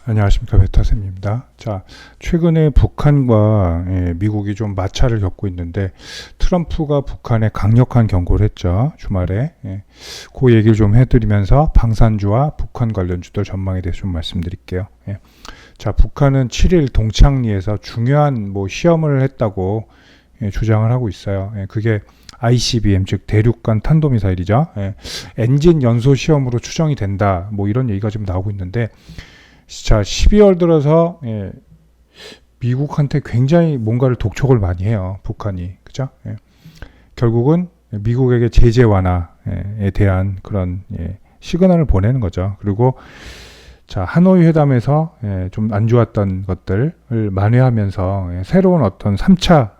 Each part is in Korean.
안녕하십니까, 베타쌤입니다. 자, 최근에 북한과 미국이 좀 마찰을 겪고 있는데 트럼프가 북한에 강력한 경고를 했죠. 주말에. 그 얘기를 좀 해드리면서 방산주와 북한 관련주들 전망에 대해서 좀 말씀드릴게요. 자, 북한은 7일 동창리에서 중요한 시험을 했다고 주장을 하고 있어요. 그게 ICBM, 즉 대륙간 탄도미사일이죠. 엔진 연소 시험으로 추정이 된다. 이런 얘기가 좀 나오고 있는데, 자, 12월 들어서 미국한테 굉장히 뭔가를 독촉을 많이 해요. 북한이. 그죠? 결국은 미국에게 제재 완화에 대한 그런 시그널을 보내는 거죠. 그리고 자, 하노이 회담에서 좀 안 좋았던 것들을 만회하면서 새로운 어떤 3차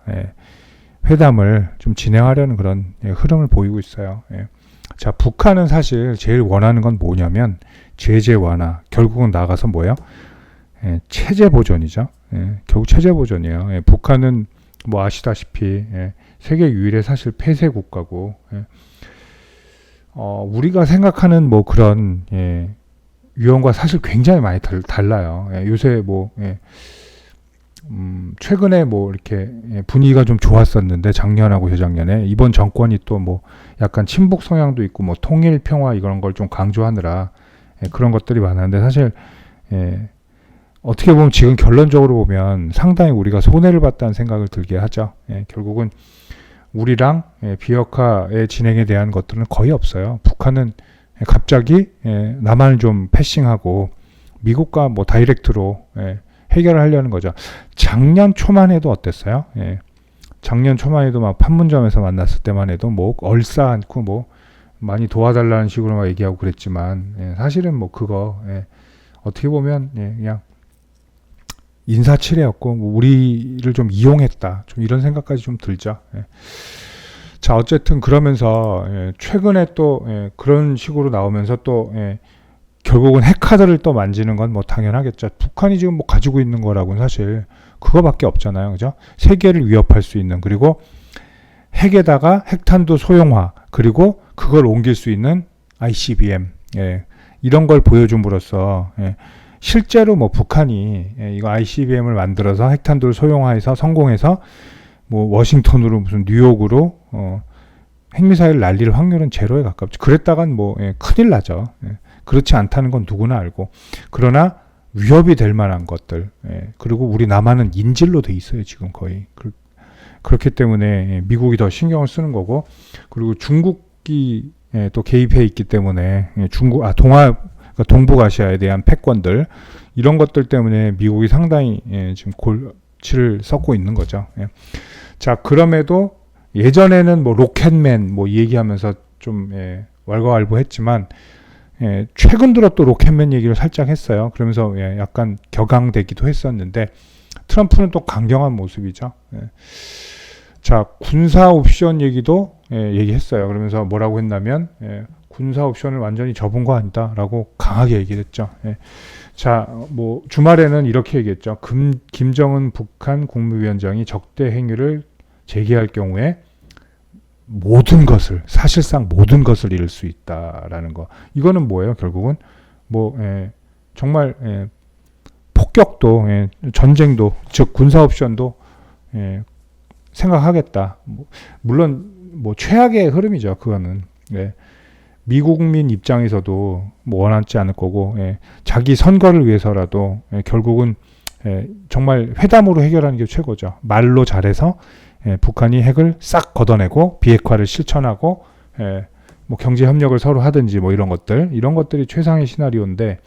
회담을 좀 진행하려는 그런 흐름을 보이고 있어요. 자, 북한은 사실 제일 원하는 건 뭐냐면 제재 완화, 결국은 나가서 뭐예요? 체제 보존이죠. 결국 체제 보존이에요. 북한은 아시다시피 세계 유일의 사실 폐쇄 국가고, 우리가 생각하는 그런 위험과 사실 굉장히 많이 달라요. 요새 최근에 이렇게 분위기가 좀 좋았었는데, 작년하고 재작년에 이번 정권이 또 약간 친북 성향도 있고 통일 평화 이런 걸 좀 강조하느라 그런 것들이 많았는데, 사실 어떻게 보면 지금 결론적으로 보면 상당히 우리가 손해를 봤다는 생각을 들게 하죠. 결국은 우리랑 비핵화의 진행에 대한 것들은 거의 없어요. 북한은 갑자기 남한을 좀 패싱하고 미국과 다이렉트로 해결을 하려는 거죠. 작년 초만 해도 어땠어요? 작년 초만 해도 판문점에서 만났을 때만 해도 얼싸 안고 많이 도와달라는 식으로 얘기하고 그랬지만, 사실은 그거 어떻게 보면 그냥 인사치레였고 우리를 좀 이용했다, 좀 이런 생각까지 좀 들죠. 자, 어쨌든 그러면서 최근에 또 그런 식으로 나오면서 또 결국은 핵카드를 또 만지는 건 당연하겠죠. 북한이 지금 가지고 있는 거라고는 사실 그거밖에 없잖아요. 그죠? 세계를 위협할 수 있는, 그리고 핵에다가 핵탄두 소형화, 그리고 그걸 옮길 수 있는 ICBM, 이런 걸 보여줌으로써 실제로 북한이 이거 ICBM을 만들어서 핵탄두를 소형화해서 성공해서 워싱턴으로 무슨 뉴욕으로 핵미사일 날릴 확률은 제로에 가깝죠. 그랬다간 큰일 나죠. 그렇지 않다는 건 누구나 알고, 그러나 위협이 될 만한 것들, 그리고 우리 남한은 인질로 돼 있어요, 지금 거의. 그렇기 때문에 미국이 더 신경을 쓰는 거고, 그리고 중국이 또 개입해 있기 때문에 동북아시아에 대한 패권들, 이런 것들 때문에 미국이 상당히 지금 골치를 썩고 있는 거죠. 자, 그럼에도 예전에는 로켓맨 얘기하면서 좀 왈가왈부했지만, 최근 들어 또 로켓맨 얘기를 살짝 했어요. 그러면서 약간 격앙되기도 했었는데, 트럼프는 또 강경한 모습이죠. 자, 군사 옵션 얘기도 얘기했어요. 그러면서 뭐라고 했냐면, 군사 옵션을 완전히 접은 거 아니다 라고 강하게 얘기했죠. 자, 주말에는 이렇게 얘기했죠. 김정은 북한 국무위원장이 적대 행위를 제기할 경우에 사실상 모든 것을 잃을 수 있다라는 거. 이거는 뭐예요? 결국은 정말 폭격도, 전쟁도, 즉 군사 옵션도 생각하겠다. 물론 최악의 흐름이죠. 그거는 미국민 입장에서도 원하지 않을 거고, 자기 선거를 위해서라도 결국은 정말 회담으로 해결하는 게 최고죠. 말로 잘해서 북한이 핵을 싹 걷어내고 비핵화를 실천하고 경제 협력을 서로 하든지 이런 것들이 최상의 시나리오인데,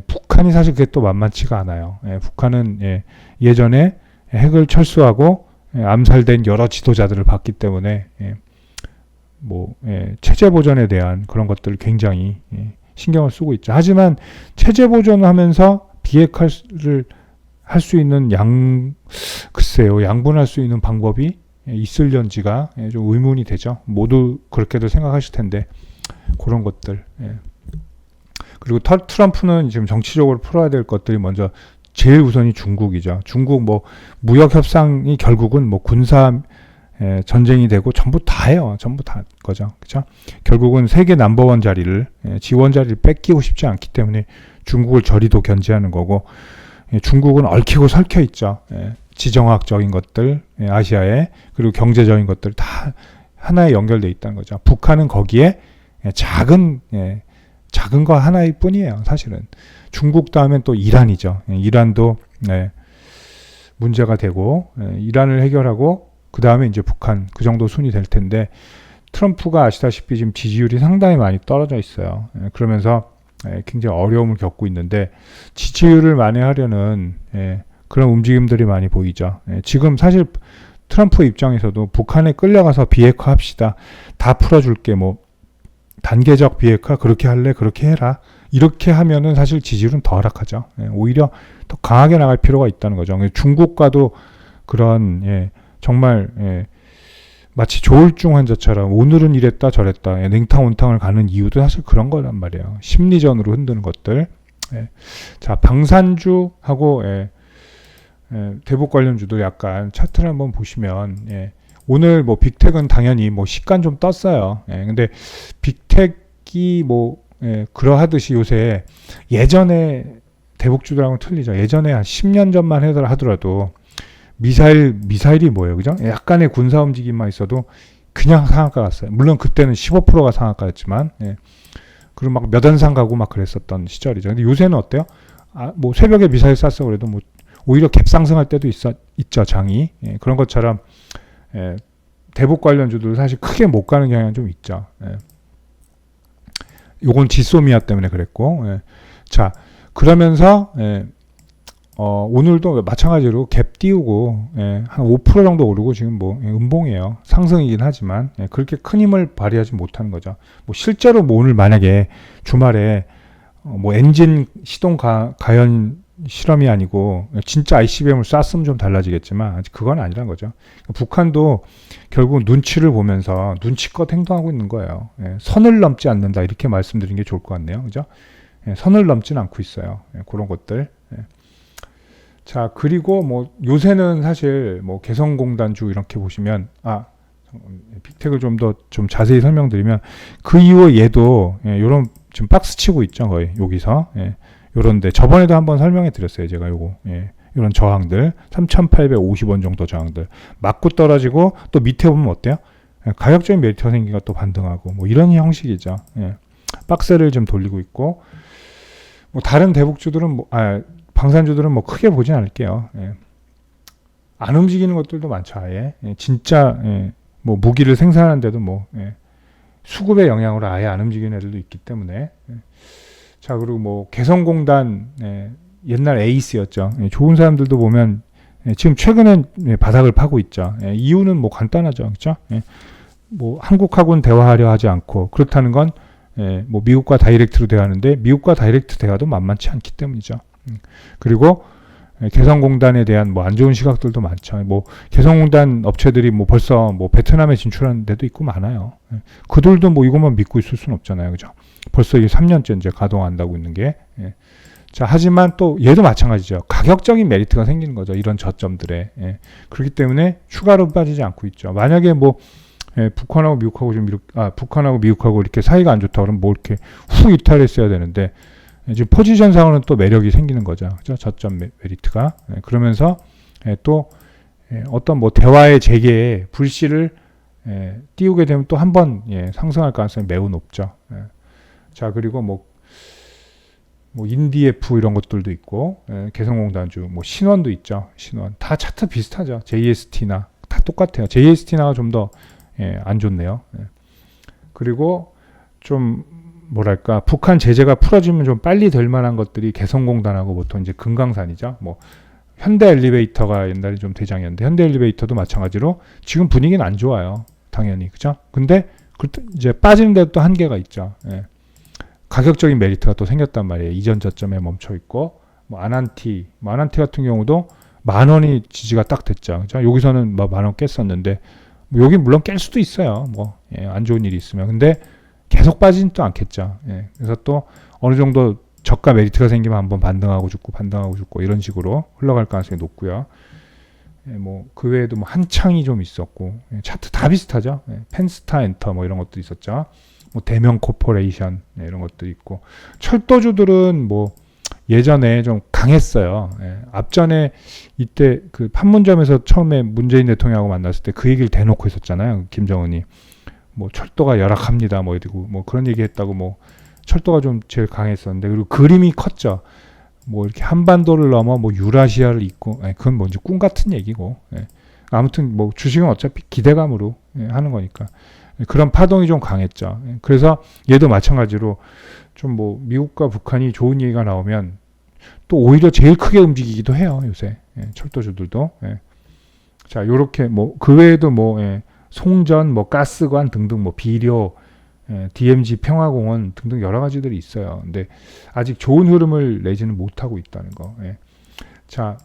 북한이 사실 그게 또 만만치가 않아요. 북한은 예전에 핵을 철수하고 암살된 여러 지도자들을 봤기 때문에 체제 보존에 대한 그런 것들을 굉장히 신경을 쓰고 있죠. 하지만 체제 보존을 하면서 비핵화를 할 수 있는 양분할 수 있는 방법이 있을런지가 좀 의문이 되죠. 모두 그렇게도 생각하실 텐데, 그런 것들. 그리고 트럼프는 지금 정치적으로 풀어야 될 것들이 먼저 제일 우선이 중국이죠. 중국 무역 협상이 결국은 군사 전쟁이 되고 전부 다예요. 전부 다 거죠. 그죠? 결국은 세계 넘버원 자리를 지원 자리를 뺏기고 싶지 않기 때문에 중국을 저리도 견제하는 거고 중국은 얽히고 설켜 있죠. 지정학적인 것들 아시아에 그리고 경제적인 것들 다 하나에 연결돼 있다는 거죠. 북한은 거기에 작은 거 하나일 뿐이에요. 사실은 중국 다음엔 또 이란이죠. 이란도 문제가 되고 이란을 해결하고 그 다음에 이제 북한 그 정도 순위 될 텐데 트럼프가 아시다시피 지금 지지율이 상당히 많이 떨어져 있어요. 그러면서 굉장히 어려움을 겪고 있는데 지지율을 만회하려는 그런 움직임들이 많이 보이죠. 지금 사실 트럼프 입장에서도 북한에 끌려가서 비핵화 합시다. 다 풀어줄게. 뭐 단계적 비핵화 그렇게 할래? 그렇게 해라. 이렇게 하면은 사실 지지율은 더 하락하죠. 오히려 더 강하게 나갈 필요가 있다는 거죠. 중국과도 그런 정말 마치 조울증 환자처럼 오늘은 이랬다 저랬다 냉탕 온탕을 가는 이유도 사실 그런 거란 말이에요. 심리전으로 흔드는 것들. 자, 방산주하고 대북 관련주도 약간 차트를 한번 보시면 오늘 뭐 빅텍은 당연히 뭐 시간 좀 떴어요. 근데 빅텍이 뭐 그러하듯이 요새 예전에 대북주들하고는 틀리죠. 예전에 한 10년 전만 하더라도 미사일이 뭐예요, 그죠? 약간의 군사 움직임만 있어도 그냥 상한가 갔어요. 물론 그때는 15%가 상한가였지만, 그리고 막 몇 원상 가고 막 그랬었던 시절이죠. 근데 요새는 어때요? 뭐 새벽에 미사일 쐈어 그래도 뭐 오히려 갭상승할 때도 있죠, 장이. 그런 것처럼 대북 관련주도 사실 크게 못 가는 경향이 좀 있죠. 요건 지소미아 때문에 그랬고, 자 그러면서 오늘도 마찬가지로 갭 띄우고 한 5% 정도 오르고 지금 뭐 음봉이에요. 상승이긴 하지만 그렇게 큰 힘을 발휘하지 못하는 거죠. 뭐 실제로 뭐 오늘 만약에 주말에 뭐 엔진 시동 가연 실험이 아니고 진짜 ICBM을 쐈으면 좀 달라지겠지만 아직 그건 아니란 거죠. 북한도 결국 눈치를 보면서 눈치껏 행동하고 있는 거예요. 선을 넘지 않는다 이렇게 말씀드린 게 좋을 것 같네요. 그죠? 선을 넘지는 않고 있어요. 그런 것들. 자, 그리고 뭐 요새는 사실 뭐 개성공단주 이렇게 보시면 빅텍을 좀 자세히 설명드리면 그 이후에 얘도 요런 지금 박스 치고 있죠. 거의 여기서 요런데 저번에도 한번 설명해 드렸어요. 제가 요거 요런 저항들 3,850원 정도 저항들 맞고 떨어지고 또 밑에 보면 어때요? 가격적인 메리트가 생기가 또 반등하고 뭐 이런 형식이죠. 박스를 좀 돌리고 있고 뭐 다른 대북주들은 방산주들은 뭐 크게 보진 않을게요. 안 움직이는 것들도 많죠. 아예 진짜 뭐 무기를 생산하는데도 뭐 수급의 영향으로 아예 안 움직이는 애들도 있기 때문에 자 그리고 뭐 개성공단 옛날 에이스였죠. 좋은 사람들도 보면 지금 최근엔 바닥을 파고 있죠. 이유는 뭐 간단하죠, 그렇죠? 뭐 한국하고는 대화하려 하지 않고 그렇다는 건 뭐 미국과 다이렉트로 대화하는데 미국과 다이렉트 대화도 만만치 않기 때문이죠. 그리고 개성공단에 대한 뭐 안 좋은 시각들도 많죠. 뭐 개성공단 업체들이 뭐 벌써 뭐 베트남에 진출하는 데도 있고 많아요. 그들도 뭐 이것만 믿고 있을 수는 없잖아요, 그죠? 벌써 이게 3년째 이제 가동한다고 있는 게. 자, 하지만 또 얘도 마찬가지죠. 가격적인 메리트가 생기는 거죠. 이런 저점들에. 그렇기 때문에 추가로 빠지지 않고 있죠. 만약에 뭐 북한하고 미국하고 북한하고 미국하고 이렇게 사이가 안 좋다 그러면 뭐 이렇게 후 이탈했어야 되는데 지금 포지션상으로는 또 매력이 생기는 거죠. 그죠? 저점 메리트가. 그러면서 또 어떤 뭐 대화의 재개에 불씨를 띄우게 되면 또 한 번 상승할 가능성이 매우 높죠. 자, 그리고 뭐 인디에프 이런 것들도 있고 개성공단주, 뭐 신원도 있죠. 신원 다 차트 비슷하죠. JST나 다 똑같아요. JST나가 좀 더 안 좋네요. 그리고 좀 뭐랄까 북한 제재가 풀어지면 좀 빨리 될 만한 것들이 개성공단하고 보통 이제 금강산이죠. 뭐 현대엘리베이터가 옛날에 좀 대장이었는데 현대엘리베이터도 마찬가지로 지금 분위기는 안 좋아요. 당연히 그죠? 근데 이제 빠지는 데도 또 한계가 있죠. 가격적인 메리트가 또 생겼단 말이에요. 이전 저점에 멈춰 있고 뭐 아난티 같은 경우도 10,000원이 지지가 딱 됐죠. 그죠? 여기서는 뭐 10,000원 깼었는데 뭐 여기 물론 깰 수도 있어요. 뭐 안 좋은 일이 있으면 근데 계속 빠지는 또 않겠죠. 그래서 또 어느 정도 저가 메리트가 생기면 한번 반등하고 죽고 이런 식으로 흘러갈 가능성이 높고요. 뭐 그 외에도 뭐 한창이 좀 있었고, 차트 다 비슷하죠. 펜스타 엔터 뭐 이런 것도 있었죠. 뭐 대명 코퍼레이션 이런 것도 있고, 철도주들은 뭐 예전에 좀 강했어요. 앞전에 이때 그 판문점에서 처음에 문재인 대통령하고 만났을 때 그 얘기를 대놓고 했었잖아요. 김정은이 뭐 철도가 열악합니다. 뭐 이러고 뭐 그런 얘기했다고. 뭐 철도가 좀 제일 강했었는데, 그리고 그림이 컸죠. 뭐 이렇게 한반도를 넘어 뭐 유라시아를 잇고, 그건 뭔지 꿈 같은 얘기고. 아무튼 뭐 주식은 어차피 기대감으로 하는 거니까 그런 파동이 좀 강했죠. 그래서 얘도 마찬가지로 좀 뭐 미국과 북한이 좋은 얘기가 나오면 또 오히려 제일 크게 움직이기도 해요, 요새. 철도주들도. 자, 요렇게 뭐 그 외에도 뭐 송전, 뭐 가스관 등등, 뭐 비료, DMZ 평화공원 등등 여러 가지들이 있어요. 근데 아직 좋은 흐름을 내지는 못하고 있다는 거. 자,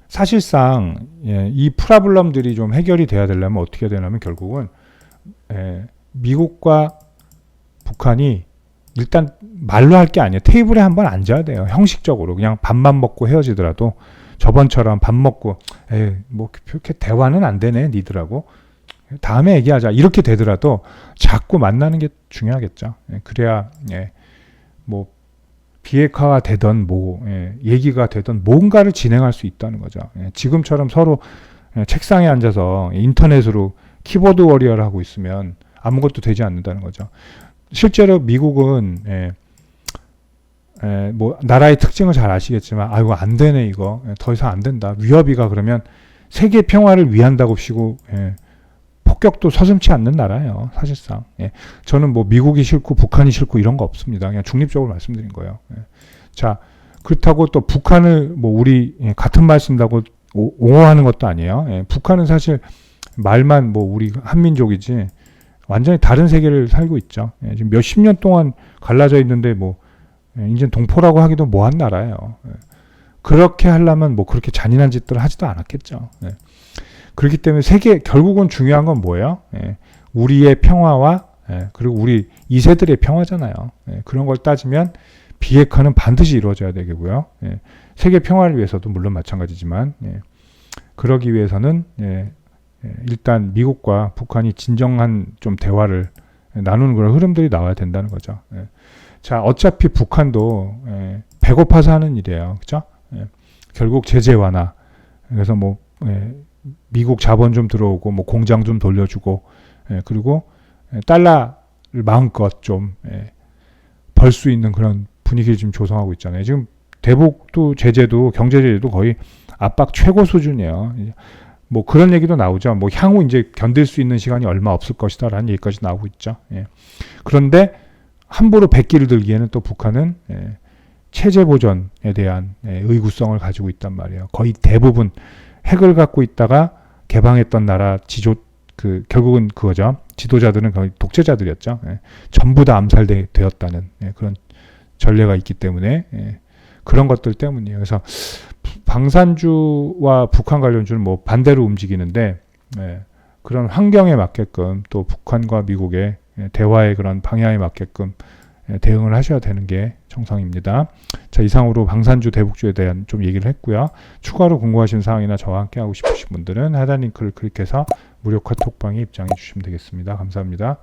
사실상 이 프라블럼들이 좀 해결이 돼야 되려면 어떻게 되냐면 결국은 미국과 북한이 일단 말로 할 게 아니에요. 테이블에 한번 앉아야 돼요. 형식적으로 그냥 밥만 먹고 헤어지더라도 저번처럼 밥 먹고 뭐 그렇게 대화는 안 되네 니들하고 다음에 얘기하자 이렇게 되더라도 자꾸 만나는 게 중요하겠죠. 그래야 뭐 비핵화가 되던 뭐 얘기가 되던 뭔가를 진행할 수 있다는 거죠. 지금처럼 서로 책상에 앉아서 인터넷으로 키보드 워리어를 하고 있으면 아무것도 되지 않는다는 거죠. 실제로 미국은 뭐 나라의 특징을 잘 아시겠지만 아이고 안 되네 이거 더 이상 안 된다 위협이가 그러면 세계 평화를 위한다고 시고 폭격도 서슴지 않는 나라예요 사실상. 저는 뭐 미국이 싫고 북한이 싫고 이런 거 없습니다. 그냥 중립적으로 말씀드린 거예요. 자, 그렇다고 또 북한을 뭐 우리 같은 말씀다고 옹호하는 것도 아니에요. 북한은 사실 말만 뭐 우리 한민족이지 완전히 다른 세계를 살고 있죠. 지금 몇십 년 동안 갈라져 있는데 뭐 이제 동포라고 하기도 뭐한 나라예요. 그렇게 하려면 뭐 그렇게 잔인한 짓들을 하지도 않았겠죠. 그렇기 때문에 결국은 중요한 건 뭐예요? 우리의 평화와 그리고 우리 2세들의 평화잖아요. 그런 걸 따지면 비핵화는 반드시 이루어져야 되겠고요. 세계 평화를 위해서도 물론 마찬가지지만 그러기 위해서는 일단 미국과 북한이 진정한 좀 대화를 나누는 그런 흐름들이 나와야 된다는 거죠. 자, 어차피 북한도 배고파서 하는 일이에요. 그죠? 결국 제재 완화. 그래서 뭐 미국 자본 좀 들어오고 뭐 공장 좀 돌려주고 그리고 달러를 마음껏 좀 벌 수 있는 그런 분위기를 지금 조성하고 있잖아요. 지금 대북도 제재도 경제 제재도 거의 압박 최고 수준이에요. 뭐 그런 얘기도 나오죠. 뭐 향후 이제 견딜 수 있는 시간이 얼마 없을 것이다라는 얘기까지 나오고 있죠. 그런데 함부로 백기를 들기에는 또 북한은 체제 보전에 대한 의구성을 가지고 있단 말이에요. 거의 대부분 핵을 갖고 있다가 개방했던 나라 결국은 그거죠. 지도자들은 거의 독재자들이었죠. 전부 다 암살되었다는 그런 전례가 있기 때문에 그런 것들 때문이에요. 그래서 방산주와 북한 관련주는 뭐 반대로 움직이는데 그런 환경에 맞게끔 또 북한과 미국의 대화의 그런 방향에 맞게끔 대응을 하셔야 되는 게 정상입니다. 자, 이상으로 방산주 대북주에 대한 좀 얘기를 했고요. 추가로 궁금하신 사항이나 저와 함께 하고 싶으신 분들은 하단 링크를 클릭해서 무료 카톡방에 입장해 주시면 되겠습니다. 감사합니다.